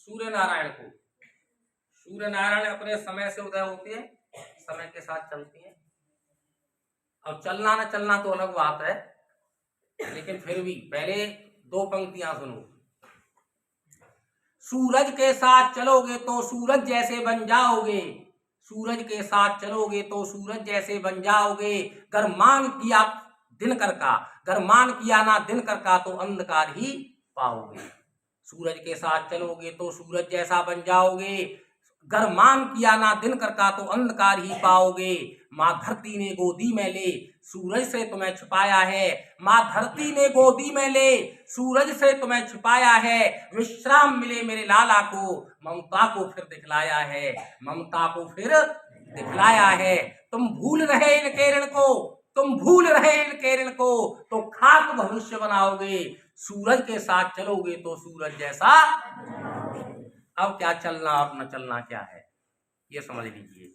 सूर्य नारायण को। सूर्य नारायण अपने समय से उदय होते हैं, समय के साथ चलती हैं। अब चलना न चलना तो अलग बात है, लेकिन फिर भी पहले दो पंक्तियां सुनो। सूरज के साथ चलोगे तो सूरज जैसे बन जाओगे, सूरज के साथ चलोगे तो सूरज जैसे बन जाओगे। गर मान किया दिनकर का, गर मान किया ना दिनकर का तो अंधकार ही पाओगे। सूरज के साथ चलोगे तो सूरज जैसा बन जाओगे, गर मान किया ना दिनकर का तो अंधकार ही पाओगे। माँ धरती ने गोदी में ले सूरज से तुम्हें छिपाया है, माँ धरती ने गोदी में ले सूरज से तुम्हें छिपाया है। विश्राम मिले मेरे लाला को, ममता को फिर दिखलाया है, ममता को फिर दिखलाया है। तुम भूल रहे इन किरण को, तुम भूल रहे इन किरण को तो खाक भविष्य बनाओगे। सूरज के साथ चलोगे तो सूरज जैसा। अब क्या चलना और न चलना क्या है ये समझ लीजिए।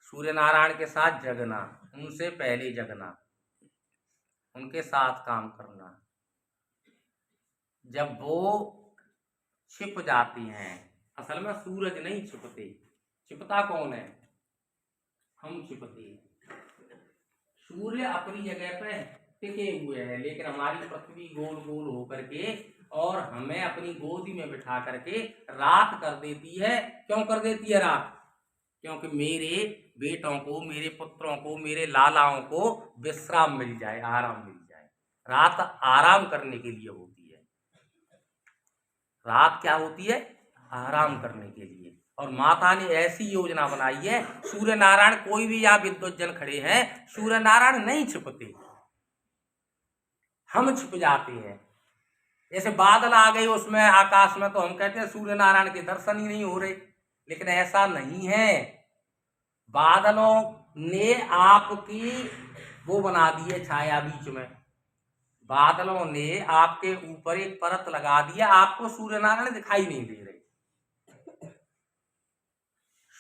सूर्य नारायण के साथ जगना, उनसे पहले जगना, उनके साथ काम करना। जब वो छिप जाती हैं, असल में सूरज नहीं छिपते, छिपता कौन है? हम छिपते। सूर्य अपनी जगह पे टिके हुए हैं, लेकिन हमारी पृथ्वी गोल गोल होकर के और हमें अपनी गोदी में बिठा करके रात कर देती है। क्यों कर देती है रात? क्योंकि मेरे बेटों को, मेरे पुत्रों को, मेरे लालाओं को विश्राम मिल जाए, आराम मिल जाए। रात आराम करने के लिए होती है। रात क्या होती है? आराम करने के लिए। और माता ने ऐसी योजना बनाई है, सूर्य नारायण कोई भी यहाँ विद्वज्जन खड़े हैं, सूर्य नारायण नहीं छिपते, हम छिप जाते हैं। जैसे बादल आ गए उसमें आकाश में तो हम कहते हैं सूर्य नारायण के दर्शन ही नहीं हो रहे, लेकिन ऐसा नहीं है। बादलों ने आपकी वो बना दी है छाया बीच में, बादलों ने आपके ऊपर एक परत लगा दिया, आपको सूर्य नारायण दिखाई नहीं दे रहे।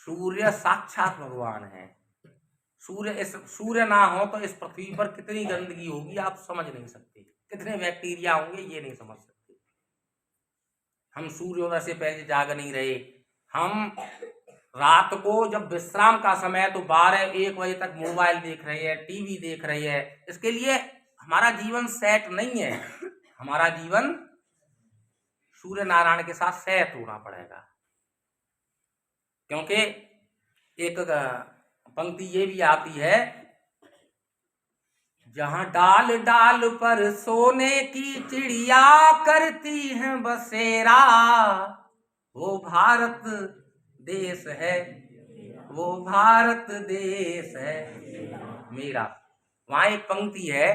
सूर्य साक्षात भगवान है। सूर्य ना हो तो इस पृथ्वी पर कितनी गंदगी होगी आप समझ नहीं सकते, कितने बैक्टीरिया होंगे ये नहीं समझ सकते। हम सूर्योदय से पहले जाग नहीं रहे। हम रात को जब विश्राम का समय तो 12-1 बजे तक मोबाइल देख रहे हैं, टीवी देख रहे हैं। इसके लिए हमारा जीवन सेट नहीं है। हमारा जीवन सूर्य नारायण के साथ सेट होना पड़ेगा। क्योंकि एक पंक्ति ये भी आती है, जहां डाल डाल पर सोने की चिड़िया करती है बसेरा, वो भारत देश है, वो भारत देश है मेरा। वहां एक पंक्ति है,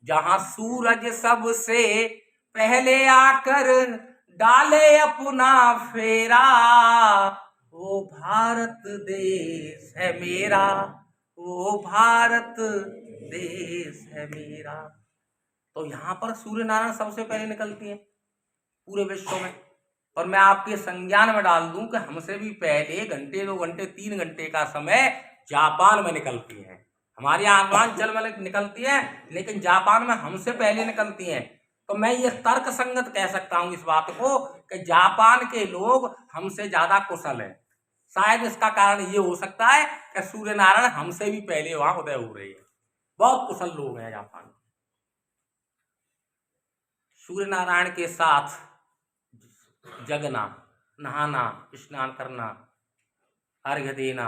जहां सूरज सबसे पहले आकर डाले अपना फेरा, वो भारत देश है मेरा, वो भारत देश है मेरा। तो यहाँ पर सूर्य नारायण सबसे पहले निकलती हैं पूरे विश्व में। और मैं आपके संज्ञान में डाल दूं कि हमसे भी पहले घंटे, 2 घंटे, 3 घंटे का समय जापान में निकलती है। हमारे यहाँ आसमान में निकलती है, लेकिन जापान में हमसे पहले निकलती हैं। तो मैं ये तर्क संगत कह सकता हूँ इस बात को कि जापान के लोग हमसे ज्यादा कुशल हैं। शायद इसका कारण ये हो सकता है कि सूर्य नारायण हमसे भी पहले वहां उदय हो रहे हैं। बहुत कुशल लोग हैं जापान। सूर्य नारायण के साथ जगना, नहाना, स्नान करना, अर्घ्य देना,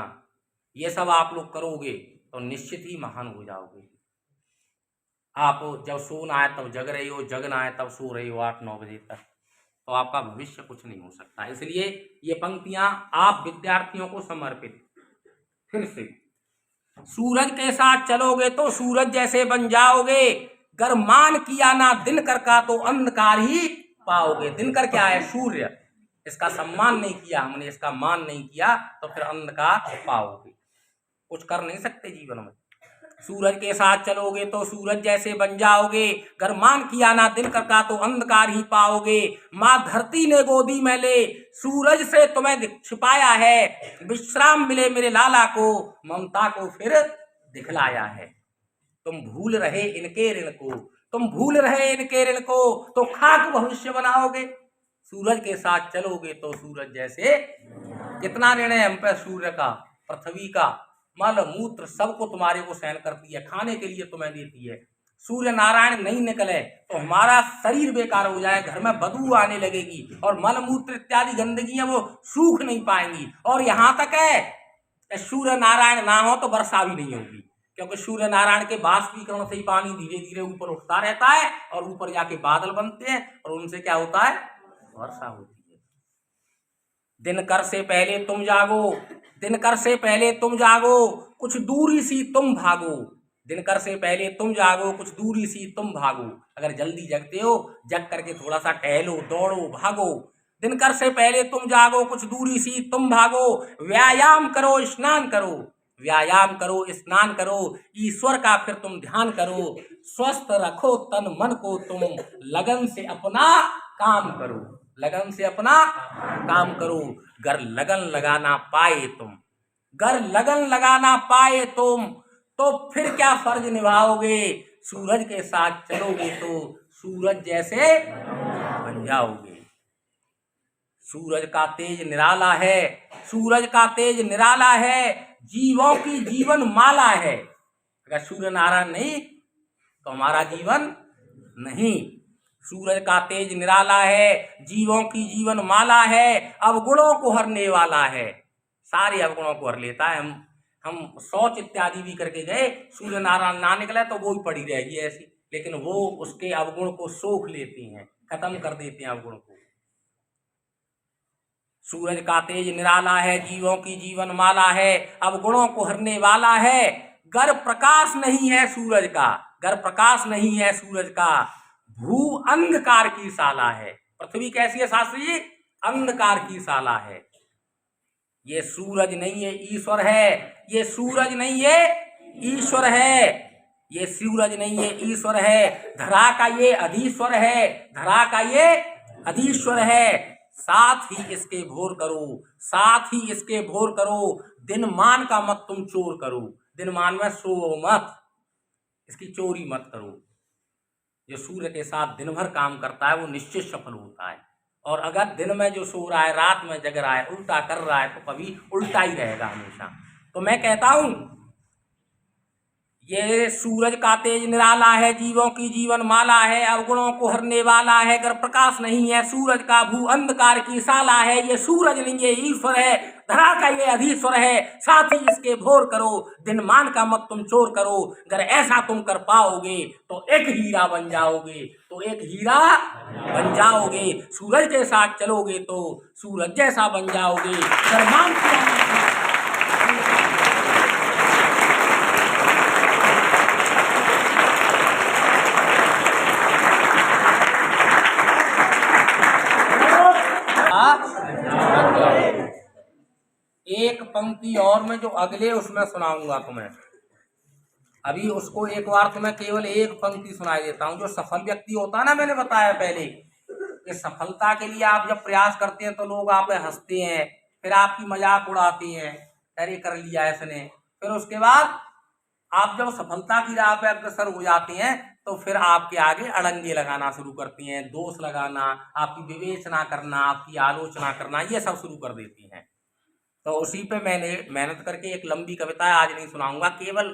ये सब आप लोग करोगे तो निश्चित ही महान हो जाओगे। आप जब सोना है तब जग रहे हो, जगना है तब सो रहे हो 8-9 बजे तक, तो आपका भविष्य कुछ नहीं हो सकता। इसलिए ये पंक्तियां आप विद्यार्थियों को समर्पित। फिर से, सूरज के साथ चलोगे तो सूरज जैसे बन जाओगे, गर मान किया ना दिनकर का तो अंधकार ही पाओगे। दिनकर क्या है? सूर्य। इसका सम्मान नहीं किया हमने, इसका मान नहीं किया तो फिर अंधकार पाओगे, कुछ कर नहीं सकते जीवन में। सूरज के साथ चलोगे तो सूरज जैसे बन जाओगे, गर मान किया ना दिनकर का तो अंधकार ही पाओगे। माँ धरती ने गोदी में ले सूरज से तुम्हें छिपाया है, विश्राम मिले मेरे लाला को, ममता को फिर दिखलाया है। तुम भूल रहे इनके ऋण को, तुम भूल रहे इनके ऋण को तो खाक भविष्य बनाओगे। सूरज के साथ चलोगे तो सूरज जैसे। कितना ऋण है हम पे सूर्य का, पृथ्वी का, मल मूत्र सबको तुम्हारे को सहन करती है, खाने के लिए तुम्हें देती है। सूर्य नारायण नहीं निकले तो हमारा शरीर बेकार हो जाए, घर में बदबू आने लगेगी और मल मूत्र इत्यादि गंदगियां वो सूख नहीं पाएंगी। और यहाँ तक है कि सूर्य नारायण ना हो तो वर्षा भी नहीं होगी, क्योंकि सूर्य नारायण के बाष्पीकरण से ही पानी धीरे धीरे ऊपर उठता रहता है और ऊपर जाके बादल बनते हैं और उनसे क्या होता है, वर्षा होती है। दिनकर से पहले तुम जागो, दिनकर से पहले तुम जागो, कुछ दूरी सी तुम भागो। दिनकर से पहले तुम जागो, कुछ दूरी सी तुम भागो। अगर जल्दी जगते हो, जग करके थोड़ा सा टहलो, दौड़ो, भागो। दिनकर से पहले तुम जागो, कुछ दूरी सी तुम भागो। व्यायाम करो, स्नान करो, व्यायाम करो, स्नान करो, ईश्वर का फिर तुम ध्यान करो। स्वस्थ रखो तन मन को तुम, लगन से अपना काम करो, लगन से अपना काम करो। गर लगन लगाना पाए तुम, गर लगन लगाना पाए तुम, तो फिर क्या फर्ज निभाओगे। सूरज के साथ चलोगे तो सूरज जैसे बन जाओगे। सूरज का तेज निराला है, सूरज का तेज निराला है, जीवों की जीवन माला है। अगर सूर्य नारायण नहीं तो हमारा जीवन नहीं। सूरज का तेज निराला है, जीवों की जीवन माला है, अवगुणों को हरने वाला है, सारे अवगुणों को हर लेता है। हम शौच इत्यादि भी करके गए, सूर्य नारायण ना निकले तो वो भी पड़ी रहेगी ऐसी, लेकिन वो उसके अवगुण को सोख लेती हैं, खत्म कर देते हैं अवगुण को। सूरज का तेज निराला है, जीवों की जीवन माला है, अवगुणों को हरने वाला है। गर प्रकाश नहीं है सूरज का, गर प्रकाश नहीं है सूरज का, भू अंधकार की शाला है। पृथ्वी कैसी है शास्त्री? अंधकार की शाला है। ये सूरज नहीं है, ईश्वर है। ये सूरज नहीं है, ईश्वर है। ये सूरज नहीं है, ईश्वर है। धरा का ये अधीश्वर है, धरा का ये अधीश्वर है। साथ ही इसके भोर करो, साथ ही इसके भोर करो। दिन मान का मत तुम चोर करो, दिन मान में सो मत, इसकी चोरी मत करो। जो सूर्य के साथ दिन भर काम करता है वो निश्चित सफल होता है, और अगर दिन में जो सो रहा है, रात में जग रहा है, उल्टा कर रहा है, तो कभी उल्टा ही रहेगा हमेशा। तो मैं कहता हूं ये सूरज का तेज निराला है, जीवों की जीवन माला है, अवगुणों को हरने वाला है। अगर प्रकाश नहीं है सूरज का, भू अंधकार की शाला है। ये सूरज नहीं है, ईश्वर है। धरा का ये अधीश्वर है। साथ ही इसके भोर करो, दिन मान का मत तुम चोर करो। अगर ऐसा तुम कर पाओगे तो एक हीरा बन जाओगे, तो एक हीरा बन जाओगे। सूरज के साथ चलोगे तो सूरज जैसा बन जाओगे। एक पंक्ति और मैं जो अगले उसमें सुनाऊंगा तुम्हें, अभी उसको एक बार तुम्हें केवल एक पंक्ति सुनाई देता हूं। जो सफल व्यक्ति होता है ना, मैंने बताया पहले कि सफलता के लिए आप जब प्रयास करते हैं तो लोग आप पे हंसते हैं, फिर आपकी मजाक उड़ाते हैं, अरे कर लिया इसने। फिर उसके बाद आप जब सफलता की राह पे अग्रसर हो जाते हैं तो फिर आपके आगे अड़ंगे लगाना शुरू करती हैं, दोष लगाना, आपकी विवेचना करना, आपकी आलोचना करना, ये सब शुरू कर देती हैं। तो उसी पे मैंने मेहनत करके एक लंबी कविता आज नहीं सुनाऊंगा, केवल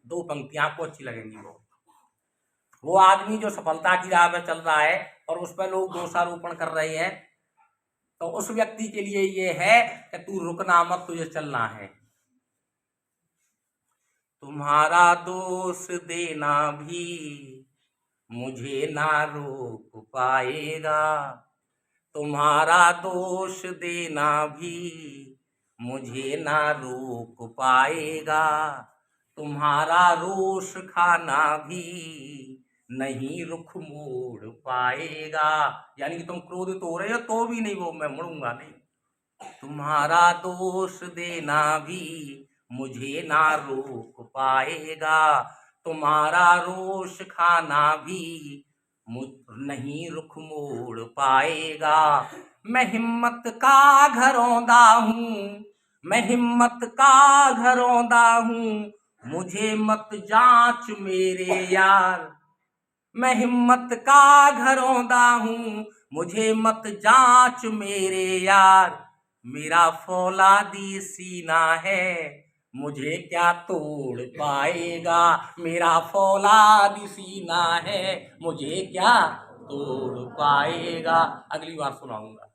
2 पंक्तियां आपको अच्छी लगेंगी। वो आदमी जो सफलता की राह पे चल रहा है और उस पर लोग दोषारोपण कर रहे हैं, तो उस व्यक्ति के लिए ये है कि तू रुकना मत, तुझे चलना है। तुम्हारा दोष देना भी मुझे ना रोक पाएगा, तुम्हारा दोष देना भी मुझे ना रोक पाएगा, तुम्हारा रोष खाना भी नहीं रुख मोड़ पाएगा। यानी कि तुम क्रोधित हो रहे हो तो भी नहीं, वो मैं मुड़ूंगा नहीं। तुम्हारा दोष देना भी मुझे ना रोक पाएगा, तुम्हारा रोष खाना भी नहीं रुख मोड़ पाएगा। मैं हिम्मत का घरौंदा हूँ, मैं हिम्मत का घरौंदा हूँ, मुझे मत जांच मेरे यार। मैं हिम्मत का घरौंदा हूँ, मुझे मत जांच मेरे यार, मेरा फौलादी सीना है, मुझे क्या तोड़ पाएगा, मेरा फौलादी सीना है, मुझे क्या तोड़ पाएगा। अगली बार सुनाऊंगा।